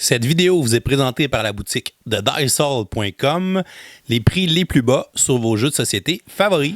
Cette vidéo vous est présentée par la boutique de Diceall.com, les prix les plus bas sur vos jeux de société favoris.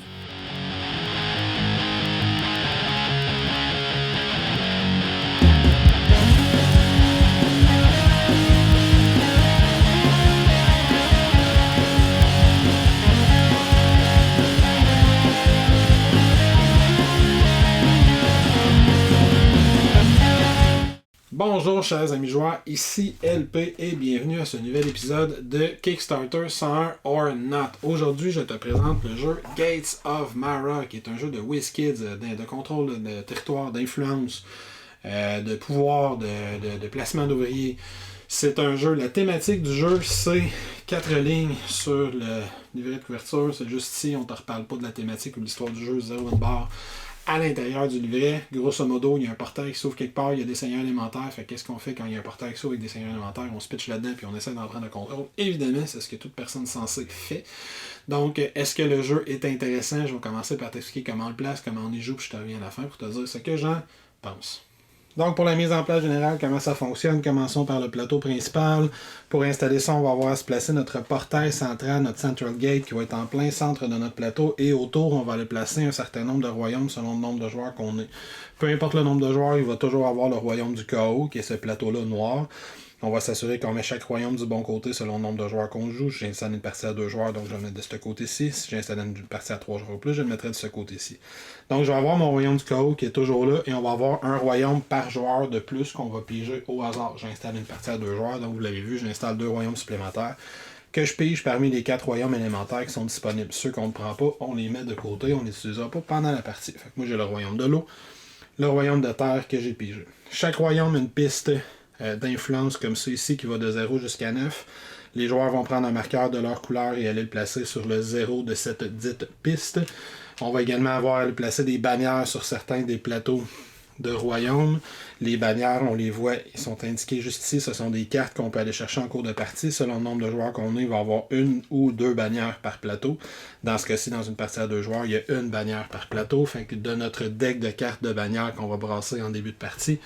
Bonjour chers amis joueurs, ici LP et bienvenue à ce nouvel épisode de Kickstarter 101 or Not. Aujourd'hui je te présente le jeu Gates of Mara qui est un jeu de WizKids, de contrôle de territoire, d'influence, de pouvoir, de placement d'ouvriers. C'est un jeu, la thématique du jeu c'est 4 lignes sur le livret de couverture, c'est juste ici, on ne te reparle pas de la thématique ou de l'histoire du jeu, 0 barre. À l'intérieur du livret, grosso modo, il y a un portail qui s'ouvre quelque part, il y a des seigneurs élémentaires. Fait qu'est-ce qu'on fait quand il y a un portail qui s'ouvre avec des seigneurs élémentaires? On se pitch là-dedans puis on essaie d'en prendre le contrôle. Évidemment, c'est ce que toute personne censée fait. Donc, est-ce que le jeu est intéressant? Je vais commencer par t'expliquer comment on le place, comment on y joue, puis je te reviens à la fin pour te dire ce que j'en pense. Donc, pour la mise en place générale, comment ça fonctionne, commençons par le plateau principal. Pour installer ça, on va avoir à se placer notre portail central, notre Central Gate, qui va être en plein centre de notre plateau. Et autour, on va aller placer un certain nombre de royaumes selon le nombre de joueurs qu'on est. Peu importe le nombre de joueurs, il va toujours avoir le royaume du chaos, qui est ce plateau-là noir. On va s'assurer qu'on met chaque royaume du bon côté selon le nombre de joueurs qu'on joue. J'ai installé une partie à 2 joueurs, donc je vais le mettre de ce côté-ci. Si j'ai installé une partie à 3 joueurs ou plus, je le mettrai de ce côté-ci. Donc je vais avoir mon royaume du chaos qui est toujours là, et on va avoir un royaume par joueur de plus qu'on va piger au hasard. J'installe une partie à 2 joueurs, donc vous l'avez vu, j'installe 2 royaumes supplémentaires que je pige parmi les 4 royaumes élémentaires qui sont disponibles. Ceux qu'on ne prend pas, on les met de côté, on les utilisera pas pendant la partie. Fait que moi j'ai le royaume de l'eau, le royaume de terre que j'ai pigé. Chaque royaume a une piste d'influence comme ça ici qui va de 0 jusqu'à 9. Les joueurs vont prendre un marqueur de leur couleur et aller le placer sur le 0 de cette dite piste. On va également avoir à le placer des bannières sur certains des plateaux de royaumes. Les bannières, on les voit, ils sont indiqués juste ici. Ce sont des cartes qu'on peut aller chercher en cours de partie. Selon le nombre de joueurs qu'on est, il va y avoir 1 ou 2 bannières par plateau. Dans ce cas-ci, dans une partie à 2 joueurs, il y a une bannière par plateau. Fait que de notre deck de cartes de bannières qu'on va brasser en début de partie,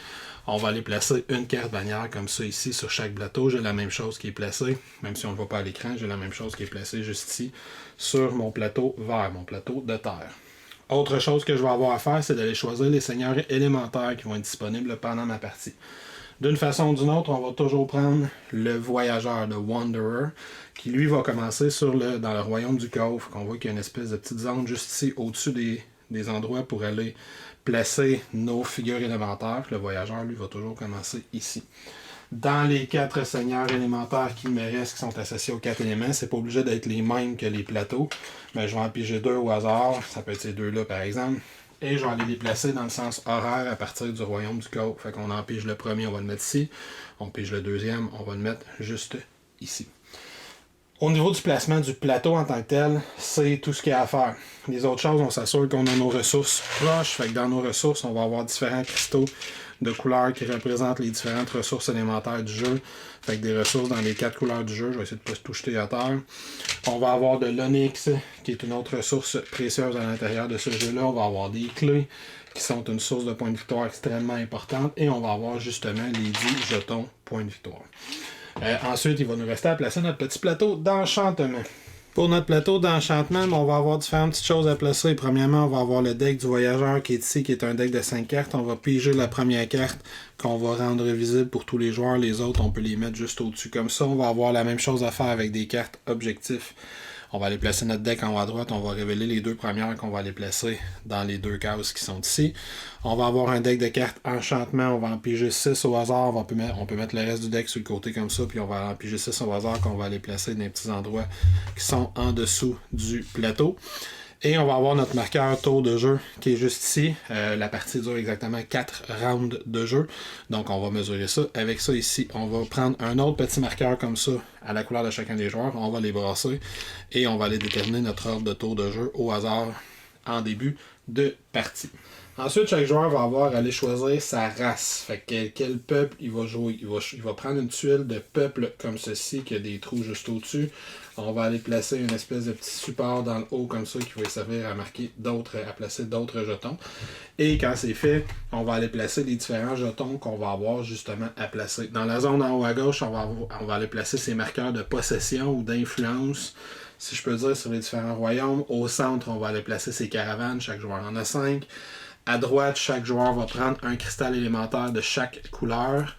on va aller placer une carte bannière comme ça ici sur chaque plateau. J'ai la même chose qui est placée, même si on ne le voit pas à l'écran, j'ai la même chose qui est placée juste ici sur mon plateau vert, mon plateau de terre. Autre chose que je vais avoir à faire, c'est d'aller choisir les seigneurs élémentaires qui vont être disponibles pendant ma partie. D'une façon ou d'une autre, on va toujours prendre le voyageur, le Wanderer, qui lui va commencer dans le royaume du chaos. On voit qu'il y a une espèce de petite zone juste ici au-dessus des endroits pour aller placer nos figures élémentaires. Le voyageur, lui, va toujours commencer ici. Dans les 4 seigneurs élémentaires qui me restent, qui sont associés aux 4 éléments, c'est pas obligé d'être les mêmes que les plateaux. Mais je vais en piger 2 au hasard. Ça peut être ces 2-là, par exemple. Et je vais aller les placer dans le sens horaire à partir du royaume du chaos. Fait qu'on en pige le premier, on va le mettre ici. On pige le deuxième, on va le mettre juste ici. Au niveau du placement du plateau en tant que tel, c'est tout ce qu'il y a à faire. Les autres choses, on s'assure qu'on a nos ressources proches. Fait que dans nos ressources, on va avoir différents cristaux de couleurs qui représentent les différentes ressources élémentaires du jeu. Fait que des ressources dans les 4 couleurs du jeu. Je vais essayer de ne pas tout jeter à terre. On va avoir de l'onyx, qui est une autre ressource précieuse à l'intérieur de ce jeu-là. On va avoir des clés, qui sont une source de points de victoire extrêmement importante. Et on va avoir justement les 10 jetons points de victoire. Ensuite, il va nous rester à placer notre petit plateau d'enchantement. Pour notre plateau d'enchantement, on va avoir différentes petites choses à placer. Premièrement, on va avoir le deck du voyageur qui est ici, qui est un deck de 5 cartes. On va piger la première carte qu'on va rendre visible pour tous les joueurs. Les autres, on peut les mettre juste au-dessus comme ça. On va avoir la même chose à faire avec des cartes objectifs. On va aller placer notre deck en haut à droite. On va révéler les 2 premières qu'on va aller placer dans les 2 cases qui sont ici. On va avoir un deck de cartes enchantement. On va en piger 6 au hasard. On peut mettre le reste du deck sur le côté comme ça. Puis on va en piger 6 au hasard qu'on va aller placer dans les petits endroits qui sont en dessous du plateau. Et on va avoir notre marqueur tour de jeu qui est juste ici. La partie dure exactement 4 rounds de jeu. Donc on va mesurer ça. Avec ça ici, on va prendre un autre petit marqueur comme ça à la couleur de chacun des joueurs. On va les brasser et on va aller déterminer notre ordre de tour de jeu au hasard en début de partie. Ensuite, chaque joueur va avoir à aller choisir sa race. Fait que quel peuple il va jouer. Il va prendre une tuile de peuple comme ceci, qui a des trous juste au-dessus. On va aller placer une espèce de petit support dans le haut comme ça qui va servir à placer d'autres jetons. Et quand c'est fait, on va aller placer les différents jetons qu'on va avoir justement à placer. Dans la zone en haut à gauche, on va aller placer ces marqueurs de possession ou d'influence, si je peux dire, sur les différents royaumes. Au centre, on va aller placer ces caravanes, chaque joueur en a 5. À droite, chaque joueur va prendre un cristal élémentaire de chaque couleur.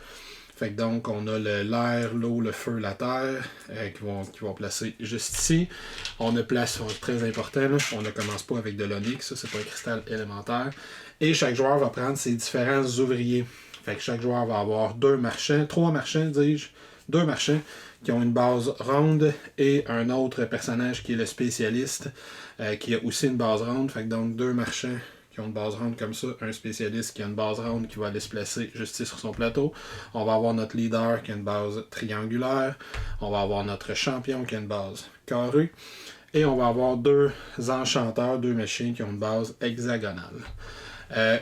Fait que donc, on a l'air, l'eau, le feu, la terre, qui vont placer juste ici. On a place, très important, là, on ne commence pas avec de l'onyx, ça c'est pas un cristal élémentaire. Et chaque joueur va prendre ses différents ouvriers. Fait que chaque joueur va avoir deux marchands qui ont une base ronde et un autre personnage qui est le spécialiste, qui a aussi une base ronde. Fait que donc, deux marchands qui ont une base ronde comme ça, un spécialiste qui a une base ronde qui va aller se placer juste ici sur son plateau. On va avoir notre leader qui a une base triangulaire. On va avoir notre champion qui a une base carrée. Et on va avoir deux enchanteurs, deux machines qui ont une base hexagonale.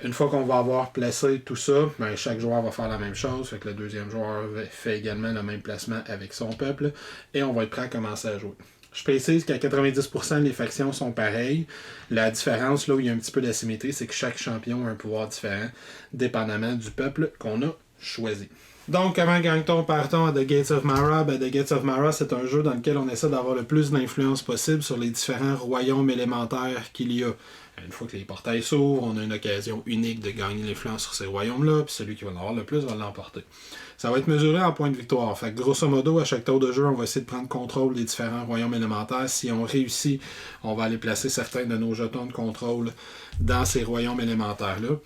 Une fois qu'on va avoir placé tout ça, ben, chaque joueur va faire la même chose. Fait que le deuxième joueur fait également le même placement avec son peuple. Et on va être prêt à commencer à jouer. Je précise qu'à 90% les factions sont pareilles. La différence, là où il y a un petit peu d'asymétrie, c'est que chaque champion a un pouvoir différent, dépendamment du peuple qu'on a choisi. Donc, comment gagne-t-on, perd-on à The Gates of Mara? The Gates of Mara, c'est un jeu dans lequel on essaie d'avoir le plus d'influence possible sur les différents royaumes élémentaires qu'il y a. Une fois que les portails s'ouvrent, on a une occasion unique de gagner l'influence sur ces royaumes-là, puis celui qui va en avoir le plus va l'emporter. Ça va être mesuré en points de victoire. Fait que grosso modo, à chaque tour de jeu, on va essayer de prendre contrôle des différents royaumes élémentaires. Si on réussit, on va aller placer certains de nos jetons de contrôle dans ces royaumes élémentaires-là.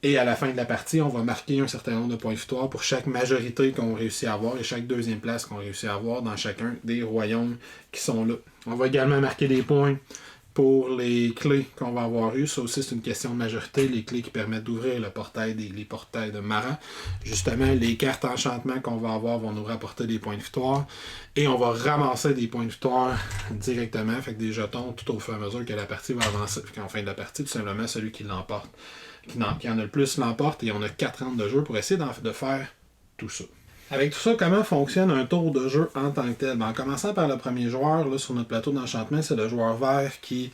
Et à la fin de la partie, on va marquer un certain nombre de points de victoire pour chaque majorité qu'on réussit à avoir et chaque deuxième place qu'on réussit à avoir dans chacun des royaumes qui sont là. On va également marquer des points pour les clés qu'on va avoir eues. Ça aussi, c'est une question de majorité. Les clés qui permettent d'ouvrir les portails de Mara. Justement, les cartes enchantement qu'on va avoir vont nous rapporter des points de victoire. Et on va ramasser des points de victoire directement. Fait que des jetons tout au fur et à mesure que la partie va avancer. Fait qu'en fin de la partie, tout simplement, celui qui l'emporte, qui en a le plus l'emporte. Et on a 4 rounds de jeu pour essayer de faire tout ça. Avec tout ça, comment fonctionne un tour de jeu en tant que tel? En commençant par le premier joueur, là, sur notre plateau d'enchantement, c'est le joueur vert qui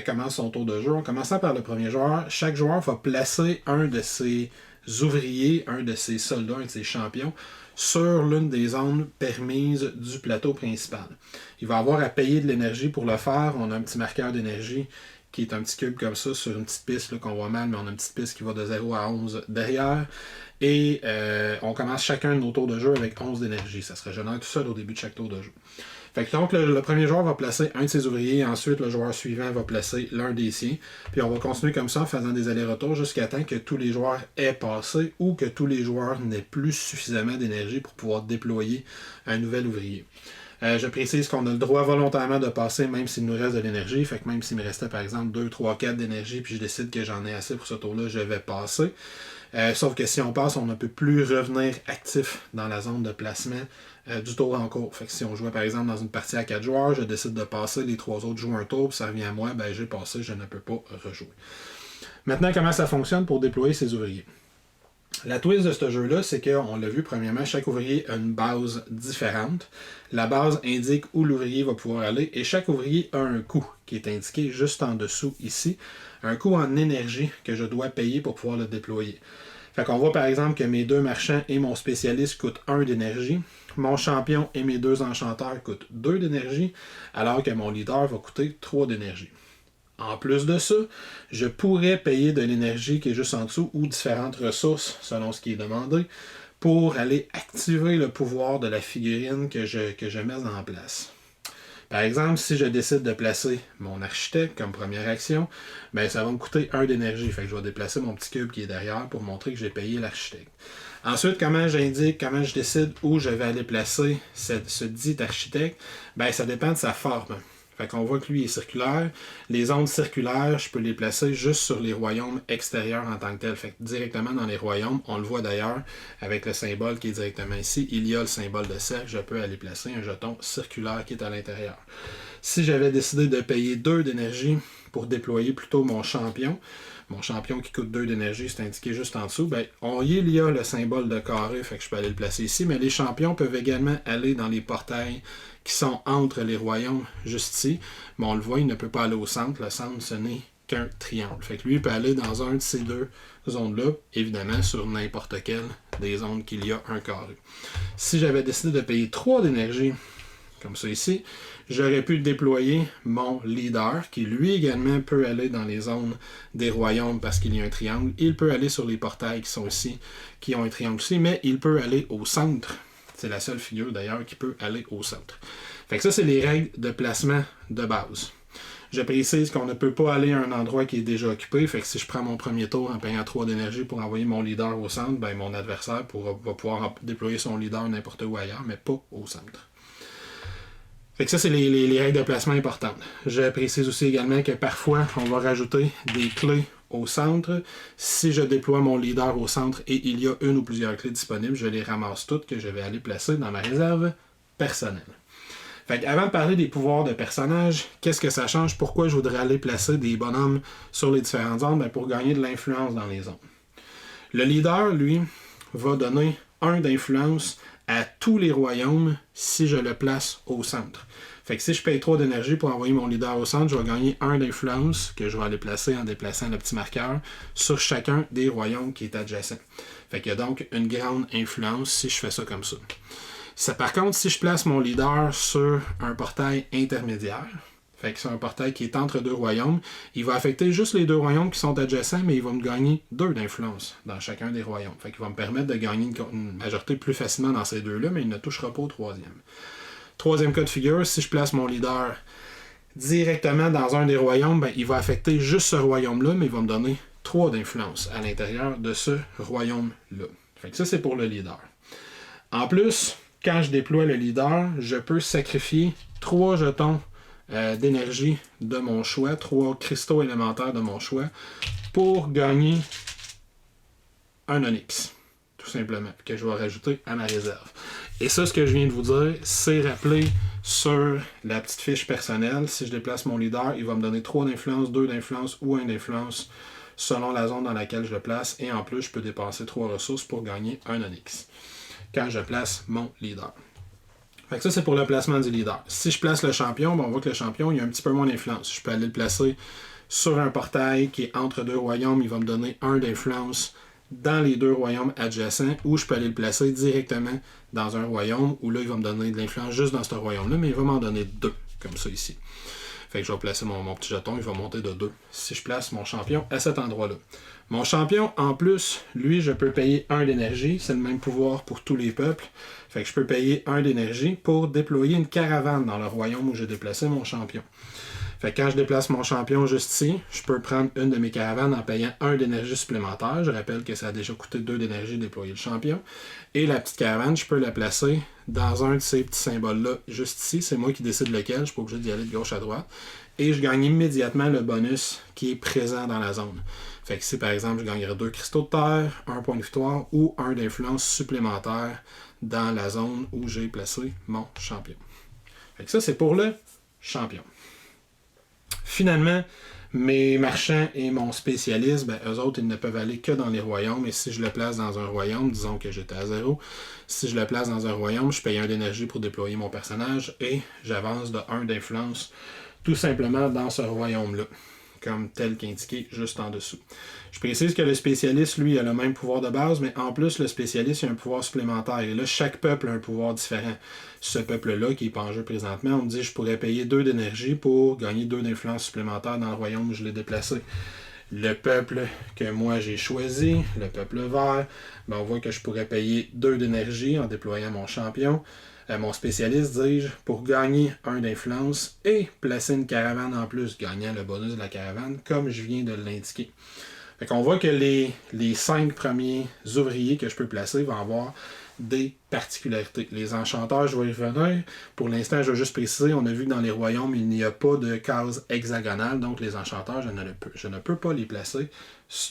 commence son tour de jeu. En commençant par le premier joueur, chaque joueur va placer un de ses ouvriers, un de ses soldats, un de ses champions, sur l'une des zones permises du plateau principal. Il va avoir à payer de l'énergie pour le faire. On a un petit marqueur d'énergie qui est un petit cube comme ça sur une petite piste là, qu'on voit mal, mais on a une petite piste qui va de 0 à 11 derrière. Et on commence chacun de nos tours de jeu avec 11 d'énergie. Ça se régénère tout seul au début de chaque tour de jeu. Fait que donc le premier joueur va placer un de ses ouvriers, ensuite le joueur suivant va placer l'un des siens. Puis on va continuer comme ça en faisant des allers-retours jusqu'à temps que tous les joueurs aient passé ou que tous les joueurs n'aient plus suffisamment d'énergie pour pouvoir déployer un nouvel ouvrier. Je précise qu'on a le droit volontairement de passer même s'il nous reste de l'énergie. Fait que même s'il me restait par exemple 2, 3, 4 d'énergie puis je décide que j'en ai assez pour ce tour-là, je vais passer. Sauf que si on passe, on ne peut plus revenir actif dans la zone de placement du tour en cours. Fait que si on jouait par exemple dans une partie à 4 joueurs, je décide de passer, les 3 autres jouent un tour, puis ça revient à moi, j'ai passé, je ne peux pas rejouer. Maintenant, comment ça fonctionne pour déployer ses ouvriers? La twist de ce jeu-là, c'est qu'on l'a vu, premièrement, chaque ouvrier a une base différente. La base indique où l'ouvrier va pouvoir aller et chaque ouvrier a un coût qui est indiqué juste en dessous ici. Un coût en énergie que je dois payer pour pouvoir le déployer. Fait qu'on voit par exemple que mes 2 marchands et mon spécialiste coûtent 1 d'énergie. Mon champion et mes 2 enchanteurs coûtent 2 d'énergie, alors que mon leader va coûter 3 d'énergie. En plus de ça, je pourrais payer de l'énergie qui est juste en dessous ou différentes ressources selon ce qui est demandé pour aller activer le pouvoir de la figurine que je mets en place. Par exemple, si je décide de placer mon architecte comme première action, ça va me coûter 1 d'énergie. Fait que je vais déplacer mon petit cube qui est derrière pour montrer que j'ai payé l'architecte. Ensuite, comment je décide où je vais aller placer ce dit architecte? Ça dépend de sa forme. Fait qu'on voit que lui est circulaire. Les ondes circulaires, je peux les placer juste sur les royaumes extérieurs en tant que tel. Fait que directement dans les royaumes, on le voit d'ailleurs avec le symbole qui est directement ici. Il y a le symbole de cercle. Je peux aller placer un jeton circulaire qui est à l'intérieur. Si j'avais décidé de payer 2 d'énergie pour déployer plutôt mon champion. Mon champion qui coûte 2 d'énergie, c'est indiqué juste en dessous. Ben, il y a le symbole de carré, fait que je peux aller le placer ici. Mais les champions peuvent également aller dans les portails qui sont entre les royaumes, juste ici. Mais on le voit, il ne peut pas aller au centre. Le centre, ce n'est qu'un triangle. Fait que lui, il peut aller dans un de ces deux zones-là, évidemment sur n'importe quelle des zones qu'il y a un carré. Si j'avais décidé de payer 3 d'énergie, comme ça ici, j'aurais pu déployer mon leader, qui lui également peut aller dans les zones des royaumes parce qu'il y a un triangle. Il peut aller sur les portails qui sont ici, qui ont un triangle aussi, mais il peut aller au centre. C'est la seule figure d'ailleurs qui peut aller au centre. Fait que ça, c'est les règles de placement de base. Je précise qu'on ne peut pas aller à un endroit qui est déjà occupé, fait que si je prends mon premier tour en payant 3 d'énergie pour envoyer mon leader au centre, ben mon adversaire va pouvoir déployer son leader n'importe où ailleurs, mais pas au centre. Fait que ça, c'est les règles de placement importantes. Je précise aussi également que parfois, on va rajouter des clés au centre. Si je déploie mon leader au centre et il y a une ou plusieurs clés disponibles, je les ramasse toutes que je vais aller placer dans ma réserve personnelle. Fait avant de parler des pouvoirs de personnages, qu'est-ce que ça change? Pourquoi je voudrais aller placer des bonhommes sur les différentes zones? Ben pour gagner de l'influence dans les zones. Le leader, lui, va donner 1 d'influence à tous les royaumes si je le place au centre. Fait que si je paye 3 d'énergie pour envoyer mon leader au centre, je vais gagner 1 d'influence que je vais aller placer en déplaçant le petit marqueur sur chacun des royaumes qui est adjacent. Fait qu'il y a donc une grande influence si je fais ça comme ça. Par contre, si je place mon leader sur un portail intermédiaire, fait que c'est un portail qui est entre 2 royaumes, il va affecter juste les 2 royaumes qui sont adjacents, mais il va me gagner 2 d'influence dans chacun des royaumes. Fait qu'il va me permettre de gagner une majorité plus facilement dans ces 2-là, mais il ne touchera pas au 3e. 3e cas de figure, si je place mon leader directement dans un des royaumes, ben, il va affecter juste ce royaume-là, mais il va me donner 3 d'influence à l'intérieur de ce royaume-là. Fait que ça, c'est pour le leader. En plus, quand je déploie le leader, je peux sacrifier 3 jetons d'énergie de mon choix, 3 cristaux élémentaires de mon choix, pour gagner un onyx, tout simplement, que je vais rajouter à ma réserve. Et ça, ce que je viens de vous dire, c'est rappelé sur la petite fiche personnelle. Si je déplace mon leader, il va me donner 3 d'influence, 2 d'influence ou 1 d'influence selon la zone dans laquelle je le place. Et en plus, je peux dépenser 3 ressources pour gagner un onyx quand je place mon leader. Fait que ça, c'est pour le placement du leader. Si je place le champion, on voit que le champion, il a un petit peu moins d'influence. Je peux aller le placer sur un portail qui est entre 2 royaumes. Il va me donner 1 d'influence dans les 2 royaumes adjacents, ou je peux aller le placer directement dans un royaume où là, il va me donner de l'influence juste dans ce royaume-là, mais il va m'en donner 2, comme ça ici. Fait que je vais placer mon petit jeton, il va monter de 2 si je place mon champion à cet endroit-là. Mon champion, en plus, lui, je peux payer 1 d'énergie. C'est le même pouvoir pour tous les peuples. Fait que je peux payer 1 d'énergie pour déployer une caravane dans le royaume où j'ai déplacé mon champion. Fait que quand je déplace mon champion juste ici, je peux prendre une de mes caravanes en payant 1 d'énergie supplémentaire. Je rappelle que ça a déjà coûté 2 d'énergie de déployer le champion. Et la petite caravane, je peux la placer dans un de ces petits symboles-là, juste ici. C'est moi qui décide lequel. Je suis pas obligé d'y aller de gauche à droite. Et je gagne immédiatement le bonus qui est présent dans la zone. Fait que si par exemple je gagnerais 2 cristaux de terre, 1 point de victoire ou 1 d'influence supplémentaire dans la zone où j'ai placé mon champion. Fait que ça, c'est pour le champion. Finalement, mes marchands et mon spécialiste, ben, eux autres, ils ne peuvent aller que dans les royaumes. Et si je le place dans un royaume, disons que j'étais à 0, si je le place dans un royaume, je paye 1 d'énergie pour déployer mon personnage et j'avance de 1 d'influence tout simplement dans ce royaume-là, comme tel qu'indiqué juste en dessous. Je précise que le spécialiste, lui, a le même pouvoir de base, mais en plus, le spécialiste, il a un pouvoir supplémentaire. Et là, chaque peuple a un pouvoir différent. Ce peuple-là, qui n'est pas en jeu présentement, on me dit que je pourrais payer 2 d'énergie pour gagner 2 d'influence supplémentaire dans le royaume où je l'ai déplacé. Le peuple que moi j'ai choisi, le peuple vert, ben on voit que je pourrais payer 2 d'énergie en déployant mon champion. Mon spécialiste, dis-je, pour gagner 1 d'influence et placer une caravane en plus, gagnant le bonus de la caravane, comme je viens de l'indiquer. Fait qu'on voit que les 5 premiers ouvriers que je peux placer vont avoir des particularités. Les enchanteurs, je vais y revenir. Pour l'instant, je vais juste préciser, on a vu que dans les royaumes, il n'y a pas de case hexagonale, donc les enchanteurs, je ne peux pas les placer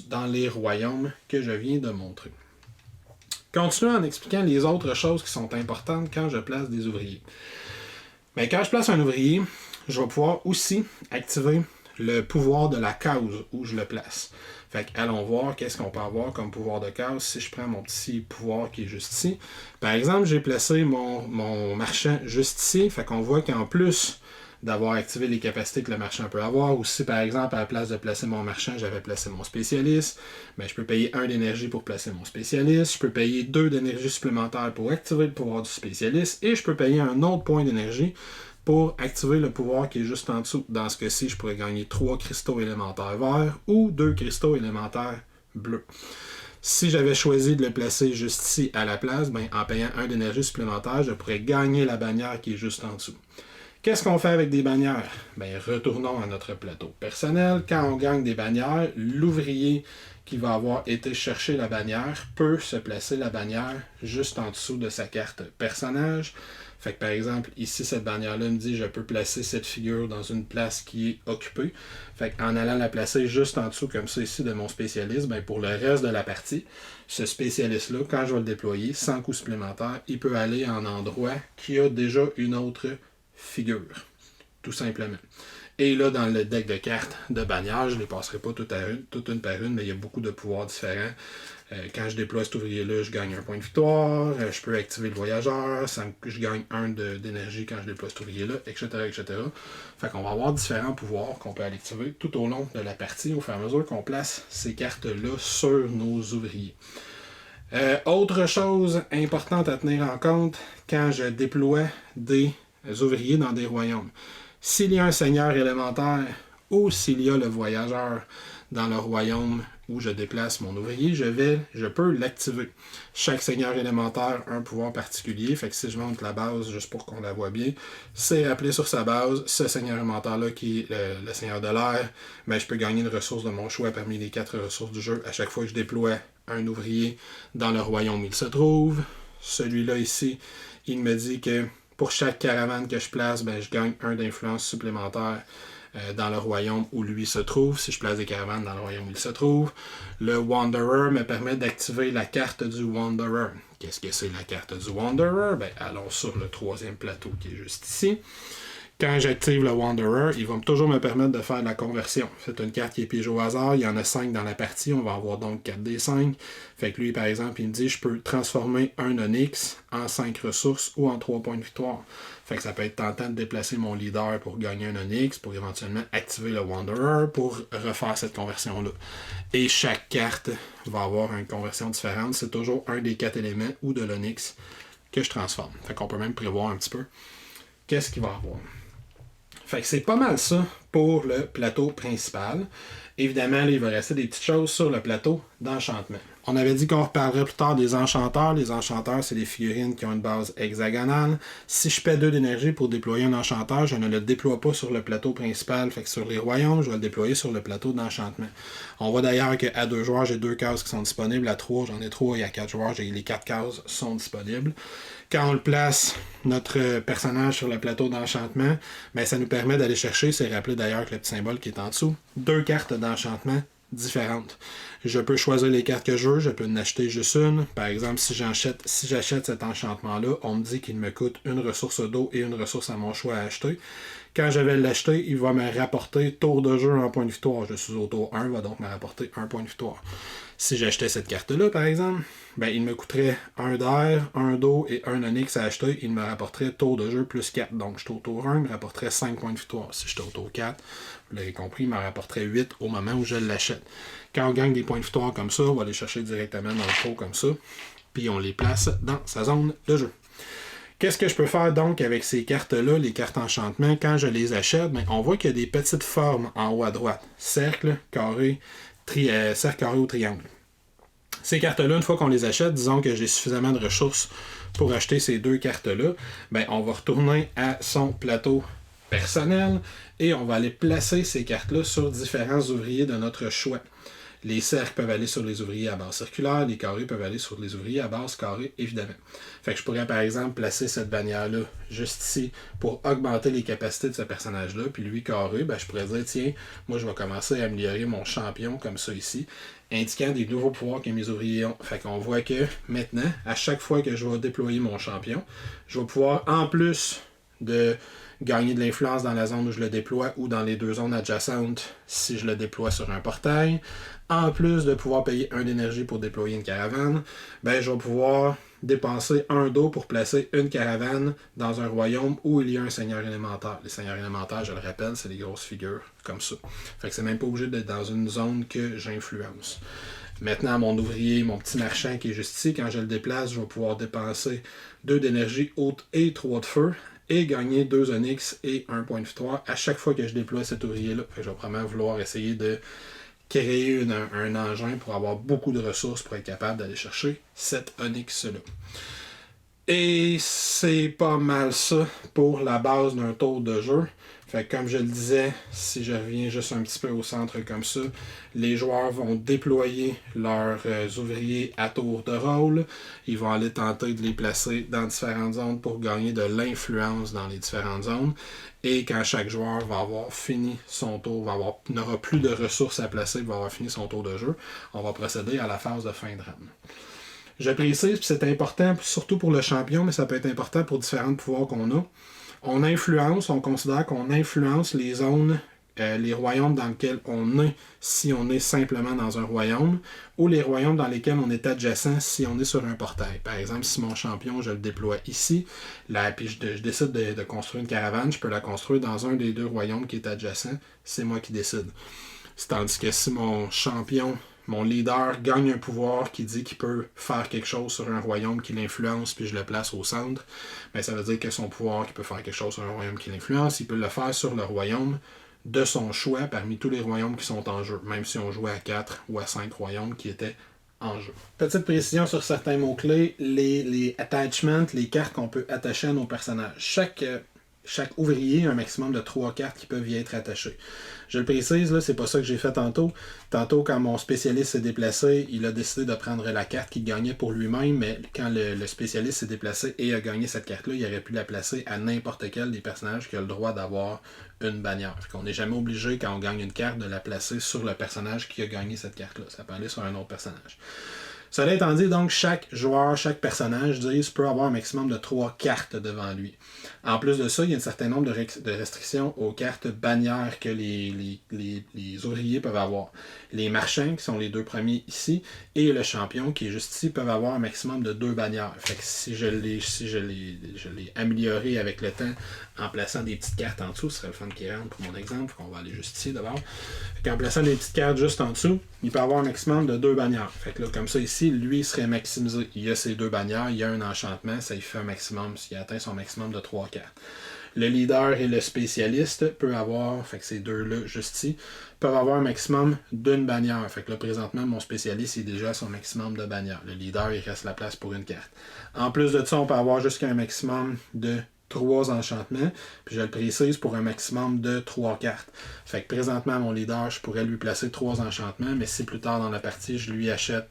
dans les royaumes que je viens de montrer. Continuons en expliquant les autres choses qui sont importantes quand je place des ouvriers. Bien, quand je place un ouvrier, je vais pouvoir aussi activer le pouvoir de la case où je le place. Fait que allons voir qu'est-ce qu'on peut avoir comme pouvoir de case si je prends mon petit pouvoir qui est juste ici. Par exemple, j'ai placé mon marchand juste ici. Fait qu'on voit qu'en plus d'avoir activé les capacités que le marchand peut avoir, ou si par exemple à la place de placer mon marchand, j'avais placé mon spécialiste, ben, je peux payer 1 d'énergie pour placer mon spécialiste, je peux payer 2 d'énergie supplémentaire pour activer le pouvoir du spécialiste, et je peux payer un autre point d'énergie pour activer le pouvoir qui est juste en dessous. Dans ce cas-ci, je pourrais gagner 3 cristaux élémentaires verts ou 2 cristaux élémentaires bleus. Si j'avais choisi de le placer juste ici à la place, ben, en payant 1 d'énergie supplémentaire, je pourrais gagner la bannière qui est juste en dessous. Qu'est-ce qu'on fait avec des bannières? Ben, retournons à notre plateau personnel. Quand on gagne des bannières, l'ouvrier qui va avoir été chercher la bannière peut se placer la bannière juste en dessous de sa carte personnage. Fait que par exemple, ici, cette bannière-là me dit je peux placer cette figure dans une place qui est occupée. Fait qu'en allant la placer juste en dessous, comme ça ici, de mon spécialiste, ben pour le reste de la partie, ce spécialiste-là, quand je vais le déployer, sans coût supplémentaire, il peut aller en endroit qui a déjà une autre figure, tout simplement. Et là, dans le deck de cartes de bannière, je ne les passerai pas toutes une par une, mais il y a beaucoup de pouvoirs différents. Quand je déploie cet ouvrier-là, je gagne un point de victoire, je peux activer le voyageur, je gagne 1 d'énergie quand je déploie cet ouvrier-là, etc., etc. Fait qu'on va avoir différents pouvoirs qu'on peut aller activer tout au long de la partie, au fur et à mesure qu'on place ces cartes-là sur nos ouvriers. Autre chose importante à tenir en compte, quand je déploie des ouvriers dans des royaumes. S'il y a un seigneur élémentaire ou s'il y a le voyageur dans le royaume où je déplace mon ouvrier, je peux l'activer. Chaque seigneur élémentaire a un pouvoir particulier, fait que si je monte la base, juste pour qu'on la voit bien, c'est appelé sur sa base, ce seigneur élémentaire-là qui est le seigneur de l'air, ben, je peux gagner une ressource de mon choix parmi les 4 ressources du jeu à chaque fois que je déploie un ouvrier dans le royaume où il se trouve. Celui-là ici, il me dit que pour chaque caravane que je place, ben, je gagne 1 d'influence supplémentaire dans le royaume où lui se trouve, si je place des caravanes dans le royaume où il se trouve. Le Wanderer me permet d'activer la carte du Wanderer. Qu'est-ce que c'est la carte du Wanderer? Ben, allons sur le 3e plateau qui est juste ici. Quand j'active le Wanderer, il va toujours me permettre de faire de la conversion. C'est une carte qui est piégée au hasard. Il y en a 5 dans la partie. On va avoir donc 4 des 5. Fait que lui, par exemple, il me dit je peux transformer un Onyx en 5 ressources ou en 3 points de victoire. Fait que ça peut être tentant de déplacer mon leader pour gagner un Onyx, pour éventuellement activer le Wanderer pour refaire cette conversion-là. Et chaque carte va avoir une conversion différente. C'est toujours un des 4 éléments ou de l'Onyx que je transforme. Fait qu'on peut même prévoir un petit peu qu'est-ce qu'il va avoir. Fait que c'est pas mal ça pour le plateau principal. Évidemment, là, il va rester des petites choses sur le plateau d'enchantement. On avait dit qu'on reparlerait plus tard des enchanteurs. Les enchanteurs, c'est des figurines qui ont une base hexagonale. Si je paie 2 d'énergie pour déployer un enchanteur, je ne le déploie pas sur le plateau principal. Fait que sur les royaumes, je vais le déployer sur le plateau d'enchantement. On voit d'ailleurs qu'à 2 joueurs, j'ai 2 cases qui sont disponibles. À 3, j'en ai 3. Et à 4 joueurs, les 4 cases sont disponibles. Quand on le place, notre personnage sur le plateau d'enchantement, ben, ça nous permet d'aller chercher, c'est rappelé d'ailleurs que le petit symbole qui est en dessous, 2 cartes d'enchantement différentes. Je peux choisir les cartes que je veux, je peux en acheter juste une. Par exemple, si j'achète cet enchantement-là, on me dit qu'il me coûte une ressource d'eau et une ressource à mon choix à acheter. Quand je vais l'acheter, il va me rapporter tour de jeu en point de victoire. Je suis au tour 1, il va donc me rapporter 1 point de victoire. Si j'achetais cette carte-là, par exemple, ben, il me coûterait 1 d'air, 1 d'eau et 1 onyx à acheter. Il me rapporterait tour de jeu plus 4. Donc, je suis au tour 1, il me rapporterait 5 points de victoire. Si j'étais au tour 4, vous l'avez compris, il me rapporterait 8 au moment où je l'achète. Quand on gagne des points de victoire comme ça, on va les chercher directement dans le pot comme ça, puis on les place dans sa zone de jeu. Qu'est-ce que je peux faire donc avec ces cartes-là, les cartes enchantement? Quand je les achète, ben, on voit qu'il y a des petites formes en haut à droite. Cercle, carré, cercle, carré ou triangle. Ces cartes-là, une fois qu'on les achète, disons que j'ai suffisamment de ressources pour acheter ces 2 cartes-là, ben, on va retourner à son plateau personnel et on va aller placer ces cartes-là sur différents ouvriers de notre choix. Les cercles peuvent aller sur les ouvriers à base circulaire, les carrés peuvent aller sur les ouvriers à base carrée, évidemment. Fait que je pourrais par exemple placer cette bannière-là juste ici pour augmenter les capacités de ce personnage-là, puis lui carré, ben, je pourrais dire, tiens, moi je vais commencer à améliorer mon champion comme ça ici, indiquant des nouveaux pouvoirs que mes ouvriers ont. Fait qu'on voit que maintenant, à chaque fois que je vais déployer mon champion, je vais pouvoir, en plus de gagner de l'influence dans la zone où je le déploie ou dans les deux zones adjacentes si je le déploie sur un portail. En plus de pouvoir payer 1 d'énergie pour déployer une caravane, ben je vais pouvoir dépenser 1 d'eau pour placer une caravane dans un royaume où il y a un seigneur élémentaire. Les seigneurs élémentaires, je le rappelle, c'est des grosses figures comme ça. Fait que c'est même pas obligé d'être dans une zone que j'influence. Maintenant, mon ouvrier, mon petit marchand qui est juste ici, quand je le déplace, je vais pouvoir dépenser 2 d'énergie haute et 3 de feu et gagner 2 onyx et 1 point de victoire à chaque fois que je déploie cet ouvrier-là. Fait que je vais probablement vouloir essayer de créer un engin pour avoir beaucoup de ressources pour être capable d'aller chercher cet onyx-là. Et c'est pas mal ça pour la base d'un tour de jeu. Fait que comme je le disais, si je reviens juste un petit peu au centre comme ça, les joueurs vont déployer leurs ouvriers à tour de rôle. Ils vont aller tenter de les placer dans différentes zones pour gagner de l'influence dans les différentes zones. Et quand chaque joueur va avoir fini son tour, n'aura plus de ressources à placer, va avoir fini son tour de jeu, on va procéder à la phase de fin de round. Je précise, puis c'est important, surtout pour le champion, mais ça peut être important pour différents pouvoirs qu'on a. On considère qu'on influence les zones, les royaumes dans lesquels on est si on est simplement dans un royaume, ou les royaumes dans lesquels on est adjacent si on est sur un portail. Par exemple, si mon champion, je le déploie ici, là, puis je décide de construire une caravane, je peux la construire dans un des 2 royaumes qui est adjacent, c'est moi qui décide. Tandis que si mon champion, mon leader gagne un pouvoir qui dit qu'il peut faire quelque chose sur un royaume qui l'influence, puis je le place au centre, bien, ça veut dire que son pouvoir qui peut faire quelque chose sur un royaume qui l'influence, il peut le faire sur le royaume de son choix parmi tous les royaumes qui sont en jeu, même si on jouait à 4 ou à 5 royaumes qui étaient en jeu. Petite précision sur certains mots-clés, les attachments, les cartes qu'on peut attacher à nos personnages. Chaque ouvrier a un maximum de 3 cartes qui peuvent y être attachées. Je le précise, là, c'est pas ça que j'ai fait tantôt. Tantôt, quand mon spécialiste s'est déplacé, il a décidé de prendre la carte qu'il gagnait pour lui-même, mais quand le spécialiste s'est déplacé et a gagné cette carte-là, il aurait pu la placer à n'importe quel des personnages qui a le droit d'avoir une bannière. Fait qu'on n'est jamais obligé, quand on gagne une carte, de la placer sur le personnage qui a gagné cette carte-là. Ça peut aller sur un autre personnage. Cela étant dit, donc, chaque joueur, chaque personnage, peut avoir un maximum de 3 cartes devant lui. En plus de ça, il y a un certain nombre de restrictions aux cartes bannières que les ouvriers peuvent avoir. Les marchands, qui sont les 2 premiers ici, et le champion, qui est juste ici, peuvent avoir un maximum de 2 bannières. Fait que si je l'ai amélioré avec le temps en plaçant des petites cartes en dessous, ce serait le fun qui rentre pour mon exemple, on va aller juste ici d'abord. En plaçant des petites cartes juste en dessous, il peut avoir un maximum de 2 bannières. Fait que là, comme ça ici, lui, il serait maximisé. Il y a ses 2 bannières, il y a un enchantement, ça lui fait un maximum, s'il atteint son maximum de 3 cartes. Le leader et le spécialiste peuvent avoir, fait que ces 2-là juste ici, peuvent avoir un maximum d'une bannière. Fait que là, présentement, mon spécialiste est déjà à son maximum de bannières. Le leader, il reste la place pour une carte. En plus de ça, on peut avoir jusqu'à un maximum de 3 enchantements, puis je le précise pour un maximum de 3 cartes. Fait que présentement, mon leader, je pourrais lui placer 3 enchantements, mais si plus tard dans la partie, je lui achète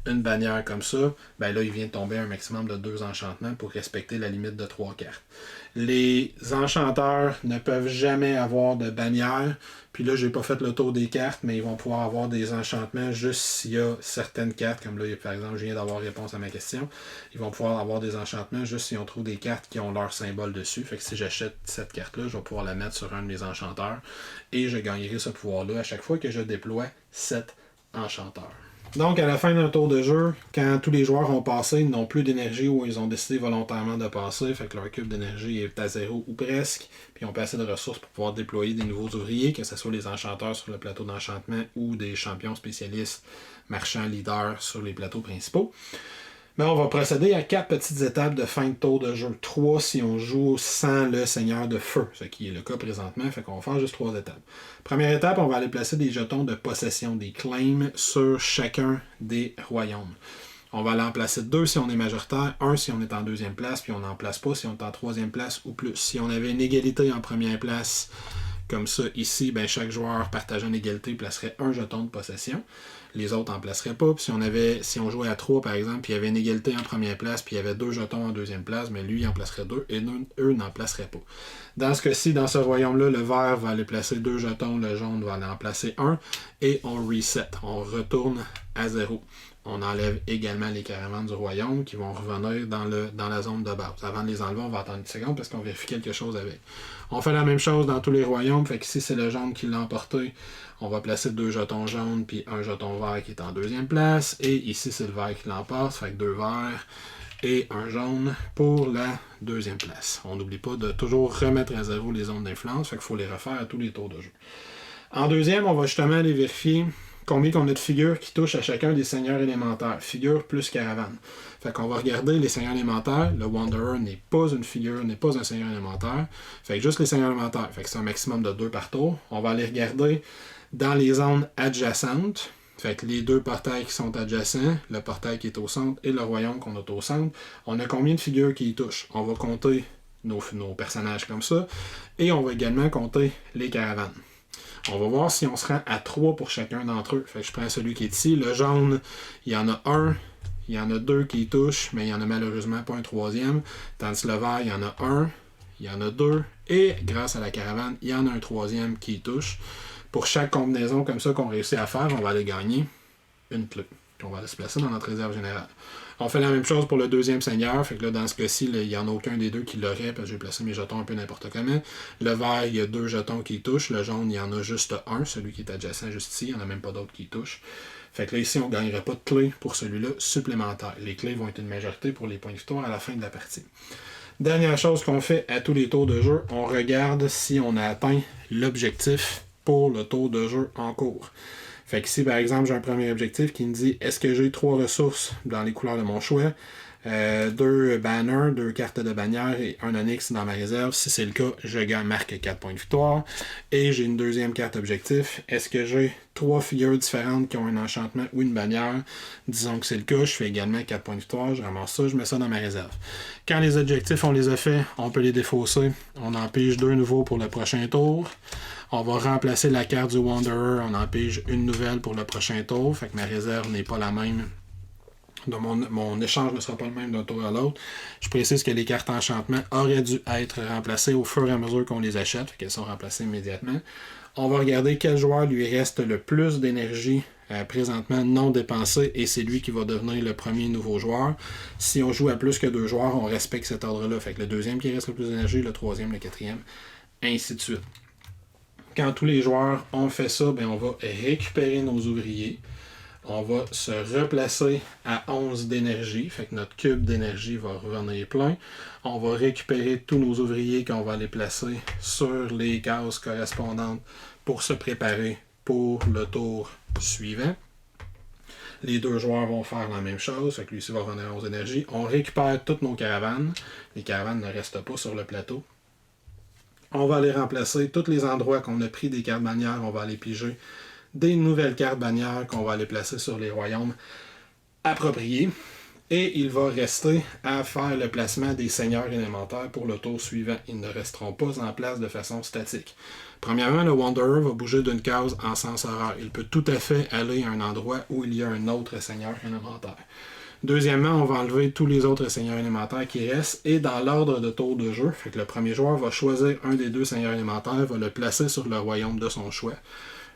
une bannière comme ça, ben là, il vient de tomber un maximum de 2 enchantements pour respecter la limite de 3 cartes. Les enchanteurs ne peuvent jamais avoir de bannière. Puis là, j'ai pas fait le tour des cartes, mais ils vont pouvoir avoir des enchantements juste s'il y a certaines cartes, comme là, par exemple, je viens d'avoir réponse à ma question. Ils vont pouvoir avoir des enchantements juste si on trouve des cartes qui ont leur symbole dessus. Fait que si j'achète cette carte-là, je vais pouvoir la mettre sur un de mes enchanteurs et je gagnerai ce pouvoir-là à chaque fois que je déploie cet enchanteur. Donc, à la fin d'un tour de jeu, quand tous les joueurs ont passé, ils n'ont plus d'énergie ou ils ont décidé volontairement de passer, fait que leur cube d'énergie est à 0 ou presque, puis ils ont pas assez de ressources pour pouvoir déployer des nouveaux ouvriers, que ce soit les enchanteurs sur le plateau d'enchantement ou des champions spécialistes, marchands, leaders sur les plateaux principaux. Mais on va procéder à 4 petites étapes de fin de tour de jeu. 3 si on joue sans le seigneur de feu, ce qui est le cas présentement, fait qu'on va faire juste 3 étapes. Première étape, on va aller placer des jetons de possession, des claims sur chacun des royaumes. On va aller en placer 2 si on est majoritaire, 1 si on est en 2e place, puis on n'en place pas si on est en 3e place ou plus. Si on avait une égalité en première place, comme ça, ici, ben, chaque joueur partageant une égalité placerait un jeton de possession. Les autres n'en placeraient pas. Puis si on jouait à 3, par exemple, puis il y avait une égalité en première place, puis il y avait 2 jetons en 2e place, mais lui, il en placerait 2 et eux n'en placeraient pas. Dans ce cas-ci, dans ce royaume-là, le vert va aller placer 2 jetons, le jaune va aller en placer 1, et on reset. On retourne à 0. on enlève également les caravanes du royaume qui vont revenir dans la zone de base. Avant de les enlever, on va attendre une seconde parce qu'on vérifie quelque chose avec. On fait la même chose dans tous les royaumes, fait que si c'est le jaune qui l'a emporté, on va placer 2 jetons jaunes puis un jeton vert qui est en deuxième place. Et ici, c'est le vert qui l'emporte, fait que 2 verts et un jaune pour la deuxième place. On n'oublie pas de toujours remettre à zéro les zones d'influence, fait qu'il faut les refaire à tous les tours de jeu. En deuxième, on va justement aller vérifier combien on a de figures qui touchent à chacun des seigneurs élémentaires. Figure plus caravane. Fait qu'on va regarder les seigneurs élémentaires. Le Wanderer n'est pas une figure, n'est pas un seigneur élémentaire. Fait que juste les seigneurs élémentaires. Fait que c'est un maximum de 2 par tour. On va aller regarder dans les zones adjacentes. Fait que les 2 portails qui sont adjacents, le portail qui est au centre et le royaume qu'on a au centre, on a combien de figures qui y touchent? On va compter nos personnages comme ça. Et on va également compter les caravanes. On va voir si on se rend à 3 pour chacun d'entre eux. Fait que je prends celui qui est ici. Le jaune, il y en a 1, il y en a 2 qui y touchent, mais il n'y en a malheureusement pas un troisième. Tandis que le vert, il y en a 1, il y en a 2, et grâce à la caravane, il y en a un troisième qui y touche. Pour chaque combinaison comme ça qu'on réussit à faire, on va aller gagner une clé. On va aller se placer dans notre réserve générale. On fait la même chose pour le deuxième seigneur. Fait que là, dans ce cas-ci, il n'y en a aucun des deux qui l'aurait, parce que j'ai placé mes jetons un peu n'importe comment. Le vert, il y a 2 jetons qui touchent. Le jaune, il y en a juste un, celui qui est adjacent juste ici. Il n'y en a même pas d'autres qui touchent. Fait que là, ici, on ne gagnerait pas de clé pour celui-là supplémentaire. Les clés vont être une majorité pour les points de victoire à la fin de la partie. Dernière chose qu'on fait à tous les tours de jeu, on regarde si on a atteint l'objectif pour le tour de jeu en cours. Fait que ici, par exemple, j'ai un premier objectif qui me dit est-ce que j'ai 3 ressources dans les couleurs de mon choix, 2 banners, 2 cartes de bannière et un onyx dans ma réserve. Si c'est le cas, je marque 4 points de victoire. Et j'ai une deuxième carte objectif. Est-ce que j'ai 3 figures différentes qui ont un enchantement ou une bannière? Disons que c'est le cas, je fais également 4 points de victoire, je ramasse ça, je mets ça dans ma réserve. Quand les objectifs, on les a faits, on peut les défausser. On en pige 2 nouveaux pour le prochain tour. On va remplacer la carte du Wanderer, on en pige une nouvelle pour le prochain tour. Fait que ma réserve n'est pas la même. Donc mon échange ne sera pas le même d'un tour à l'autre. Je précise que les cartes enchantement auraient dû être remplacées au fur et à mesure qu'on les achète, fait qu'elles sont remplacées immédiatement. On va regarder quel joueur lui reste le plus d'énergie présentement non dépensée, et c'est lui qui va devenir le premier nouveau joueur. Si on joue à plus que 2 joueurs, on respecte cet ordre-là. Fait que le deuxième qui reste le plus d'énergie, le troisième, le quatrième, ainsi de suite. Quand tous les joueurs ont fait ça, bien, on va récupérer nos ouvriers. On va se replacer à 11 d'énergie. Fait que notre cube d'énergie va revenir plein. On va récupérer tous nos ouvriers qu'on va les placer sur les cases correspondantes pour se préparer pour le tour suivant. Les 2 joueurs vont faire la même chose. Fait que lui ici va revenir à 11 d'énergie. On récupère toutes nos caravanes. Les caravanes ne restent pas sur le plateau. On va aller remplacer tous les endroits qu'on a pris des cartes bannières. On va aller piger des nouvelles cartes bannières qu'on va aller placer sur les royaumes appropriés. Et il va rester à faire le placement des seigneurs élémentaires pour le tour suivant. Ils ne resteront pas en place de façon statique. Premièrement, le Wanderer va bouger d'une case en sens horaire. Il peut tout à fait aller à un endroit où il y a un autre seigneur élémentaire. Deuxièmement, on va enlever tous les autres seigneurs élémentaires qui restent, et dans l'ordre de tour de jeu, fait que le premier joueur va choisir un des 2 seigneurs élémentaires, va le placer sur le royaume de son choix.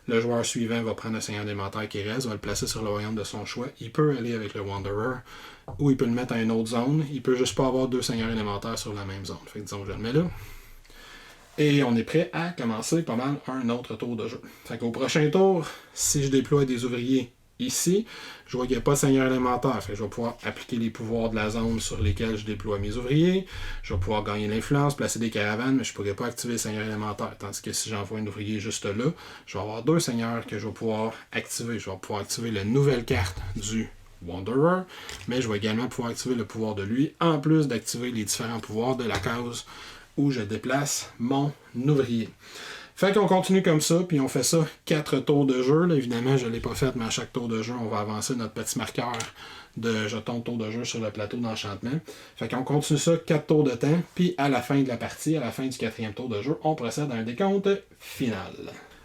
Le joueur suivant va prendre un seigneur élémentaire qui reste, va le placer sur le royaume de son choix. Il peut aller avec le Wanderer, ou il peut le mettre à une autre zone. Il peut juste pas avoir 2 seigneurs élémentaires sur la même zone. Fait que disons que je le mets là. Et on est prêt à commencer pas mal un autre tour de jeu. Fait qu'au prochain tour, si je déploie des ouvriers ici, je vois qu'il n'y a pas de seigneur élémentaire. Fait que je vais pouvoir appliquer les pouvoirs de la zone sur lesquels je déploie mes ouvriers. Je vais pouvoir gagner l'influence, placer des caravanes, mais je ne pourrai pas activer les seigneurs élémentaires. Tandis que si j'envoie un ouvrier juste là, je vais avoir 2 seigneurs que je vais pouvoir activer. Je vais pouvoir activer la nouvelle carte du Wanderer, mais je vais également pouvoir activer le pouvoir de lui, en plus d'activer les différents pouvoirs de la case où je déplace mon ouvrier. Fait qu'on continue comme ça, puis on fait ça 4 tours de jeu. Là, évidemment, je ne l'ai pas fait, mais à chaque tour de jeu, on va avancer notre petit marqueur de jetons de tour de jeu sur le plateau d'enchantement. Fait qu'on continue ça 4 tours de temps, puis à la fin de la partie, à la fin du 4e tour de jeu, on procède à un décompte final.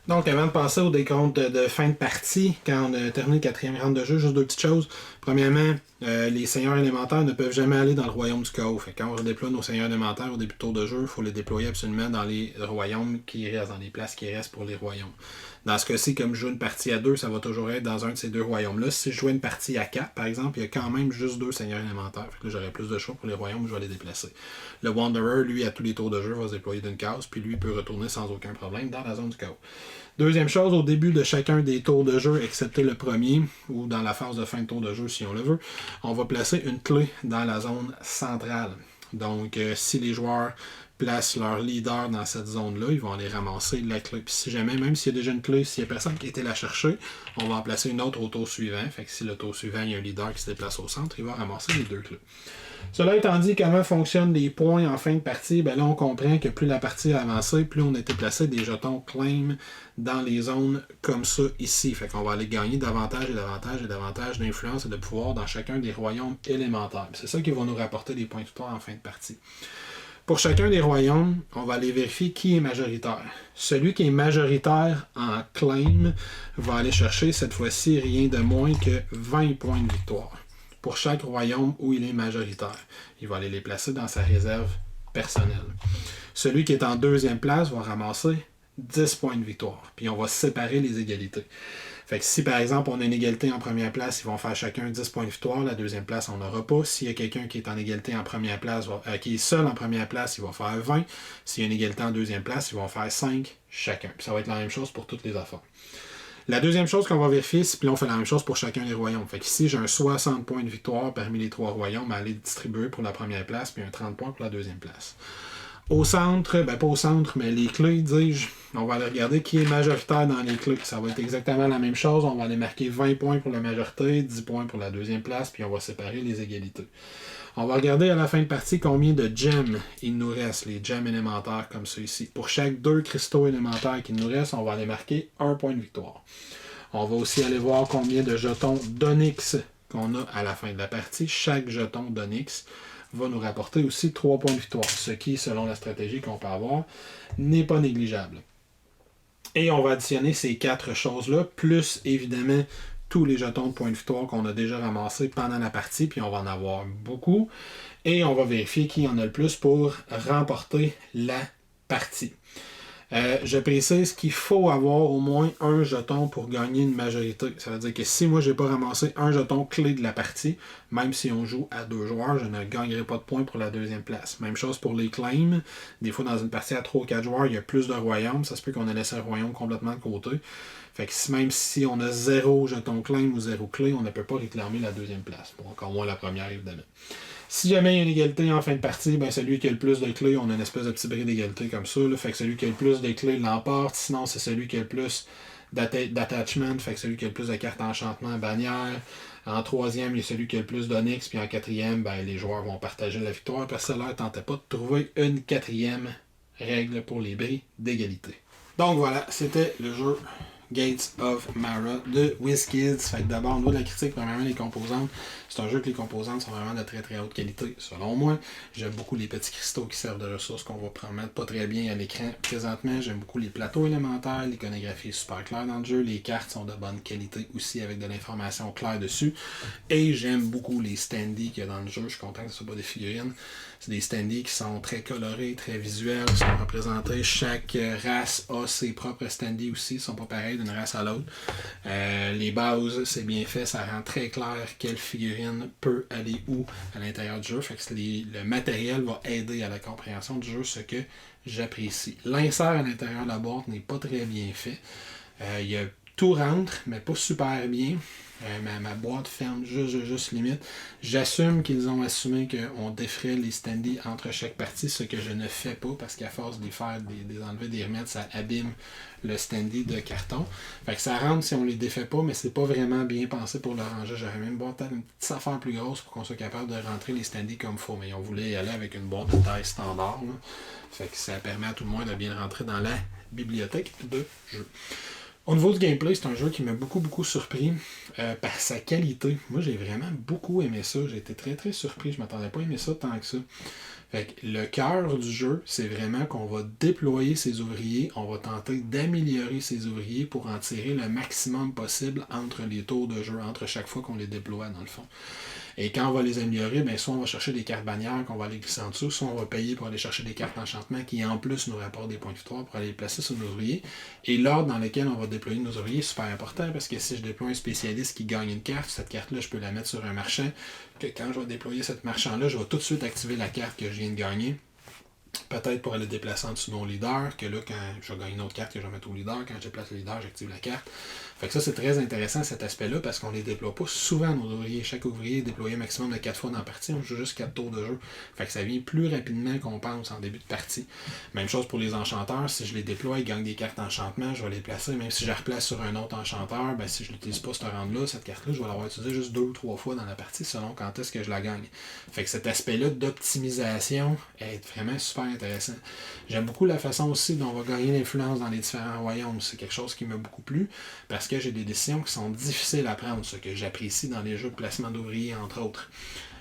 Donc, avant de passer au décompte de fin de partie, quand on a terminé le 4e round de jeu, juste deux petites choses. Premièrement, les seigneurs élémentaires ne peuvent jamais aller dans le royaume du chaos. Fait que quand on redéploie nos seigneurs élémentaires au début de tour de jeu, il faut les déployer absolument dans les royaumes qui restent, dans les places qui restent pour les royaumes. Dans ce cas-ci, comme je joue une partie à 2, ça va toujours être dans un de ces deux royaumes-là. Si je jouais une partie à 4, par exemple, il y a quand même juste 2 seigneurs élémentaires. Fait que là, j'aurais plus de choix pour les royaumes où je vais les déplacer. Le Wanderer, lui, à tous les tours de jeu, va se déployer d'une case, puis lui, il peut retourner sans aucun problème dans la zone du chaos. Deuxième chose, au début de chacun des tours de jeu, excepté le premier, ou dans la phase de fin de tour de jeu si on le veut, on va placer une clé dans la zone centrale. Donc, si les joueurs placent leur leader dans cette zone-là, ils vont aller ramasser la clé. Puis si jamais, même s'il y a déjà une clé, s'il n'y a personne qui a été la chercher, on va en placer une autre au tour suivant. Fait que si le tour suivant, il y a un leader qui se déplace au centre, il va ramasser les 2 clés. Cela étant dit, comment fonctionnent les points en fin de partie, ben là on comprend que plus la partie a avancé, plus on a été placé des jetons claim dans les zones comme ça ici. Fait qu'on va aller gagner davantage et davantage et davantage d'influence et de pouvoir dans chacun des royaumes élémentaires. C'est ça qui va nous rapporter des points de victoire en fin de partie. Pour chacun des royaumes, on va aller vérifier qui est majoritaire. Celui qui est majoritaire en claim va aller chercher cette fois-ci rien de moins que 20 points de victoire. Pour chaque royaume où il est majoritaire. Il va aller les placer dans sa réserve personnelle. Celui qui est en deuxième place va ramasser 10 points de victoire. Puis on va séparer les égalités. Fait que si par exemple on a une égalité en première place, ils vont faire chacun 10 points de victoire. La deuxième place, on n'aura pas. S'il y a quelqu'un qui est en égalité en première place, qui est seul en première place, il va faire 20. S'il y a une égalité en deuxième place, ils vont faire 5 chacun. Puis ça va être la même chose pour toutes les affaires. La deuxième chose qu'on va vérifier, c'est puis on fait la même chose pour chacun des royaumes. Fait qu'ici, j'ai un 60 points de victoire parmi les 3 royaumes à aller distribuer pour la première place, puis un 30 points pour la deuxième place. Au centre, ben pas au centre, mais les clés, dis-je, on va aller regarder qui est majoritaire dans les clés. Ça va être exactement la même chose. On va aller marquer 20 points pour la majorité, 10 points pour la deuxième place, puis on va séparer les égalités. On va regarder à la fin de partie combien de gems il nous reste, les gems élémentaires comme ça ici. Pour chaque 2 cristaux élémentaires qu'il nous reste, on va aller marquer 1 point de victoire. On va aussi aller voir combien de jetons d'onyx qu'on a à la fin de la partie. Chaque jeton d'onyx va nous rapporter aussi 3 points de victoire, ce qui, selon la stratégie qu'on peut avoir, n'est pas négligeable. Et on va additionner ces 4 choses-là, plus évidemment tous les jetons de points de victoire qu'on a déjà ramassés pendant la partie, puis on va en avoir beaucoup. Et on va vérifier qui en a le plus pour remporter la partie. Je précise qu'il faut avoir au moins un jeton pour gagner une majorité. Ça veut dire que si moi j'ai pas ramassé un jeton clé de la partie, même si on joue à 2 joueurs, je ne gagnerai pas de points pour la deuxième place. Même chose pour les claims. Des fois dans une partie à 3 ou 4 joueurs, il y a plus de royaumes. Ça se peut qu'on ait laissé un royaume complètement de côté. Fait que même si on a 0 jeton claim ou 0 clé, on ne peut pas réclamer la deuxième place. Bon, encore moins la première évidemment. Si jamais il y a une égalité en fin de partie, ben celui qui a le plus de clés, on a une espèce de petit bris d'égalité comme ça. Là, fait que celui qui a le plus de clés l'emporte. Sinon, c'est celui qui a le plus d'attachment. Fait que celui qui a le plus de cartes enchantement, bannière. En troisième, il y a celui qui a le plus d'onyx. Puis en quatrième, ben, les joueurs vont partager la victoire parce que ça leur tentait pas de trouver une quatrième règle pour les bris d'égalité. Donc voilà, c'était le jeu Gates of Mara de WizKids. Fait que d'abord, au niveau de la critique, premièrement, les composantes. C'est un jeu que les composantes sont vraiment de très très haute qualité, selon moi. J'aime beaucoup les petits cristaux qui servent de ressources qu'on va mettre pas très bien à l'écran présentement. J'aime beaucoup les plateaux élémentaires, l'iconographie est super claire dans le jeu. Les cartes sont de bonne qualité aussi avec de l'information claire dessus. Et j'aime beaucoup les standees qu'il y a dans le jeu. Je suis content que ce soit pas des figurines. C'est des standees qui sont très colorés, très visuels, qui sont représentés. Chaque race a ses propres standees aussi, ils sont pas pareils d'une race à l'autre. Les bases, c'est bien fait, ça rend très clair quelle figurine peut aller où à l'intérieur du jeu. Fait que le matériel va aider à la compréhension du jeu, ce que j'apprécie. L'insert à l'intérieur de la boîte n'est pas très bien fait. Tout rentre, mais pas super bien. Ma boîte ferme juste limite. J'assume qu'ils ont assumé qu'on défrait les standees entre chaque partie, ce que je ne fais pas parce qu'à force de les faire, des enlever, des remettre, ça abîme le standee de carton. Fait que ça rentre si on les défait pas, mais c'est pas vraiment bien pensé pour le ranger. J'aurais même une petite affaire plus grosse pour qu'on soit capable de rentrer les standees comme il faut. Mais on voulait y aller avec une boîte de taille standard. Là. Fait que ça permet à tout le monde de bien rentrer dans la bibliothèque de jeu. Au niveau du gameplay, c'est un jeu qui m'a beaucoup surpris par sa qualité. Moi, j'ai vraiment beaucoup aimé ça. J'ai été très surpris. Je m'attendais pas à aimer ça tant que ça. Fait que le cœur du jeu, c'est vraiment qu'on va déployer ses ouvriers, on va tenter d'améliorer ses ouvriers pour en tirer le maximum possible entre les tours de jeu, entre chaque fois qu'on les déploie dans le fond. Et quand on va les améliorer, bien, soit on va chercher des cartes bannières qu'on va aller glisser en dessous, soit on va payer pour aller chercher des cartes d'enchantement qui en plus nous rapportent des points de victoire pour aller les placer sur nos ouvriers. Et l'ordre dans lequel on va déployer nos ouvriers est super important parce que si je déploie un spécialiste qui gagne une carte, cette carte-là, je peux la mettre sur un marchand, que quand je vais déployer cette marchand-là, je vais tout de suite activer la carte que je viens de gagner. Peut-être pour aller déplacer en dessous de mon leader, que là, quand je vais gagner une autre carte que je vais mettre au leader, quand je déplace le leader, j'active la carte. Fait que ça, c'est très intéressant cet aspect-là parce qu'on ne les déploie pas souvent, nos ouvriers. Chaque ouvrier est déployé un maximum de 4 fois dans la partie. On joue juste 4 tours de jeu. Fait que ça vient plus rapidement qu'on pense en début de partie. Même chose pour les enchanteurs. Si je les déploie, ils gagnent des cartes d'enchantement, je vais les placer. Même si je la replace sur un autre enchanteur, ben, si je l'utilise pas ce round-là, cette carte-là, je vais l'avoir utilisée juste 2 ou 3 fois dans la partie selon quand est-ce que je la gagne. Fait que cet aspect-là d'optimisation est vraiment super intéressant. J'aime beaucoup la façon aussi dont on va gagner l'influence dans les différents royaumes. C'est quelque chose qui m'a beaucoup plu parce que j'ai des décisions qui sont difficiles à prendre, ce que j'apprécie dans les jeux de placement d'ouvriers, entre autres.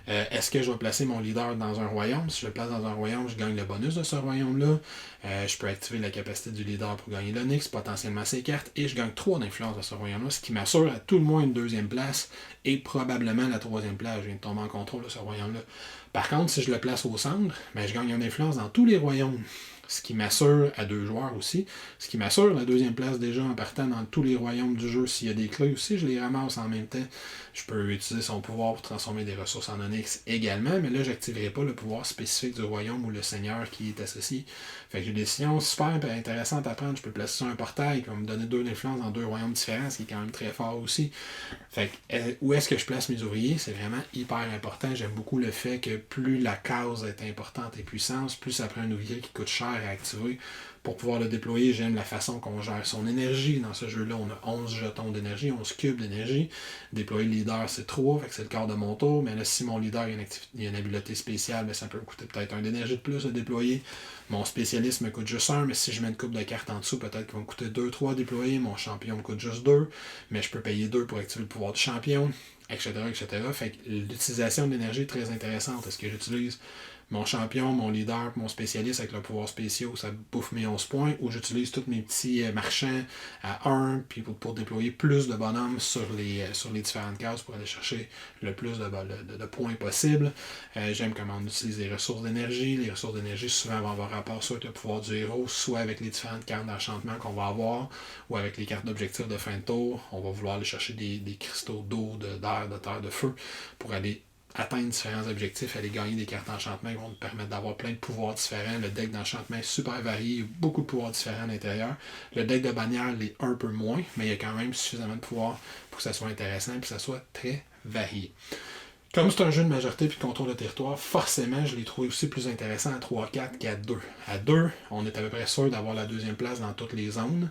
Est-ce que je vais placer mon leader dans un royaume? Si je le place dans un royaume, je gagne le bonus de ce royaume-là. Je peux activer la capacité du leader pour gagner l'Onyx, potentiellement ses cartes, et je gagne 3 d'influence de ce royaume-là, ce qui m'assure à tout le moins une 2e place et probablement la 3e place. Je viens de tomber en contrôle de ce royaume-là. Par contre, si je le place au centre, ben, je gagne une influence dans tous les royaumes. Ce qui m'assure à 2 joueurs aussi. Ce qui m'assure la 2e place déjà en partant dans tous les royaumes du jeu. S'il y a des clés aussi, je les ramasse en même temps. Je peux utiliser son pouvoir pour transformer des ressources en Onyx également, mais là, je n'activerai pas le pouvoir spécifique du royaume ou le seigneur qui est associé. Fait que j'ai des décisions super intéressantes à prendre. Je peux placer sur un portail qui va me donner 2 influences dans 2 royaumes différents, ce qui est quand même très fort aussi. Fait que, où est-ce que je place mes ouvriers? C'est vraiment hyper important. J'aime beaucoup le fait que plus la case est importante et puissante, plus ça prend un ouvrier qui coûte cher à activer. Pour pouvoir le déployer, j'aime la façon qu'on gère son énergie. Dans ce jeu-là, on a 11 jetons d'énergie, 11 cubes d'énergie. Déployer le leader, c'est 3, fait que c'est le quart de mon tour. Mais là, si mon leader il y a une habileté spéciale, bien, ça peut me coûter peut-être 1 d'énergie de plus à déployer. Mon spécialiste me coûte juste 1, mais si je mets une coupe de cartes en dessous, peut-être qu'il va me coûter 2-3 à déployer. Mon champion me coûte juste 2, mais je peux payer 2 pour activer le pouvoir du champion, etc. Fait que l'utilisation de l'énergie est très intéressante. Est-ce que j'utilise mon champion, mon leader, mon spécialiste avec le pouvoir spéciaux, ça bouffe mes 11 points, ou j'utilise tous mes petits marchands à 1 puis pour déployer plus de bonhommes sur les différentes cases pour aller chercher le plus de points possible. J'aime comment on utilise les ressources d'énergie. Les ressources d'énergie souvent vont avoir rapport soit avec le pouvoir du héros, soit avec les différentes cartes d'enchantement qu'on va avoir, ou avec les cartes d'objectifs de fin de tour. On va vouloir aller chercher des cristaux d'eau, d'air, de terre, de feu pour aller atteindre différents objectifs, aller gagner des cartes d'enchantement qui vont nous permettre d'avoir plein de pouvoirs différents. Le deck d'enchantement est super varié, il y a beaucoup de pouvoirs différents à l'intérieur. Le deck de bannière l'est un peu moins, mais il y a quand même suffisamment de pouvoirs pour que ça soit intéressant et que ça soit très varié. Comme c'est un jeu de majorité et de contrôle de territoire, forcément, je l'ai trouvé aussi plus intéressant à 3-4 qu'à 2. À 2, on est à peu près sûr d'avoir la 2e place dans toutes les zones.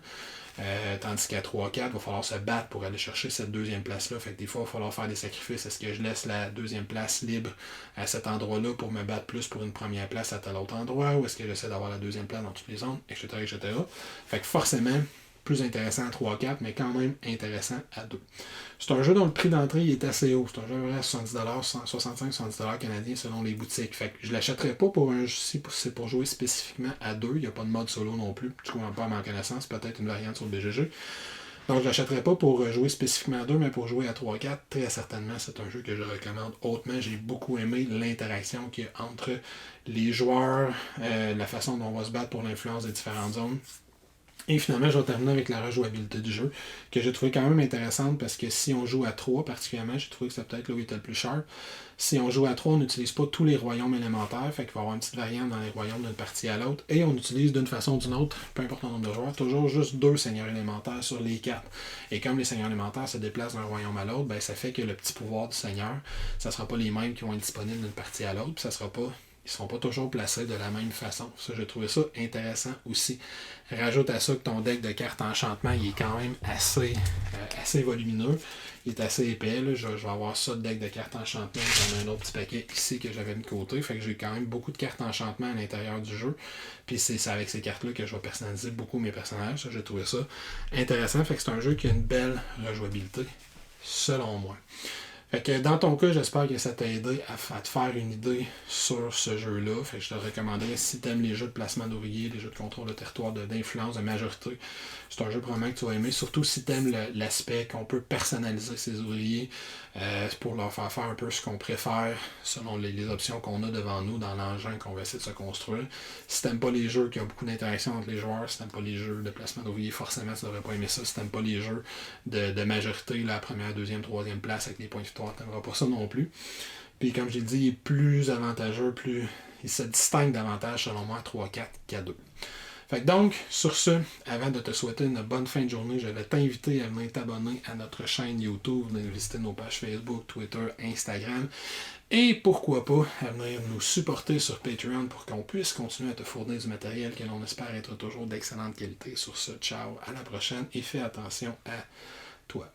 Tandis qu'à 3-4, il va falloir se battre pour aller chercher cette 2e place-là. Fait que des fois, il va falloir faire des sacrifices. Est-ce que je laisse la 2e place libre à cet endroit-là pour me battre plus pour une première place à tel autre endroit? Ou est-ce que j'essaie d'avoir la 2e place dans toutes les zones, etc., etc. Fait que forcément, plus intéressant à 3-4, mais quand même intéressant à 2. C'est un jeu dont le prix d'entrée est assez haut. C'est un jeu à 70$, 65-70$ canadiens selon les boutiques. Fait que je ne l'achèterais pas pour un jeu si c'est pour jouer spécifiquement à 2. Il n'y a pas de mode solo non plus. Je ne comprends pas à ma connaissance. Peut-être une variante sur le BGG. Donc je ne l'achèterais pas pour jouer spécifiquement à 2, mais pour jouer à 3-4, très certainement, c'est un jeu que je recommande hautement. J'ai beaucoup aimé l'interaction qu'il y a entre les joueurs, la façon dont on va se battre pour l'influence des différentes zones. Et finalement, je vais terminer avec la rejouabilité du jeu, que j'ai trouvé quand même intéressante parce que si on joue à 3 particulièrement, j'ai trouvé que c'est peut-être là où il était le plus cher. Si on joue à 3, on n'utilise pas tous les royaumes élémentaires, fait qu'il va y avoir une petite variante dans les royaumes d'une partie à l'autre, et on utilise d'une façon ou d'une autre, peu importe le nombre de joueurs, toujours juste 2 seigneurs élémentaires sur les 4. Et comme les seigneurs élémentaires se déplacent d'un royaume à l'autre, ben, ça fait que le petit pouvoir du seigneur, ça ne sera pas les mêmes qui vont être disponibles d'une partie à l'autre, puis ça sera pas. Ils ne sont pas toujours placés de la même façon. Ça, j'ai trouvé ça intéressant aussi. Rajoute à ça que ton deck de cartes enchantement, il est quand même assez volumineux. Il est assez épais. Là. Je vais avoir ça de deck de cartes enchantement. J'en ai un autre petit paquet ici que j'avais mis de côté. Fait que j'ai quand même beaucoup de cartes enchantement à l'intérieur du jeu. Puis c'est avec ces cartes-là que je vais personnaliser beaucoup mes personnages. Ça, j'ai trouvé ça intéressant. Fait que c'est un jeu qui a une belle rejouabilité, selon moi. Fait que dans ton cas, j'espère que ça t'a aidé à te faire une idée sur ce jeu-là. Fait que je te recommanderais, si tu aimes les jeux de placement d'ouvriers, les jeux de contrôle de territoire, d'influence, de majorité, c'est un jeu probablement que tu vas aimer. Surtout si tu aimes l'aspect qu'on peut personnaliser ces ouvriers pour leur faire faire un peu ce qu'on préfère selon les options qu'on a devant nous dans l'engin qu'on va essayer de se construire. Si tu n'aimes pas les jeux qui ont beaucoup d'interaction entre les joueurs, si tu n'aimes pas les jeux de placement d'ouvriers, forcément tu ne devrais pas aimer ça. Si tu n'aimes pas les jeux de majorité, la première, deuxième, troisième place avec les points de victoire, tu n'aimeras pas ça non plus. Puis comme j'ai dit, il est plus avantageux, il se distingue davantage selon moi 3-4 qu'à 2. Fait que donc, sur ce, avant de te souhaiter une bonne fin de journée, je vais t'inviter à venir t'abonner à notre chaîne YouTube, venir visiter nos pages Facebook, Twitter, Instagram, et pourquoi pas à venir nous supporter sur Patreon pour qu'on puisse continuer à te fournir du matériel que l'on espère être toujours d'excellente qualité. Sur ce, ciao, à la prochaine et fais attention à toi.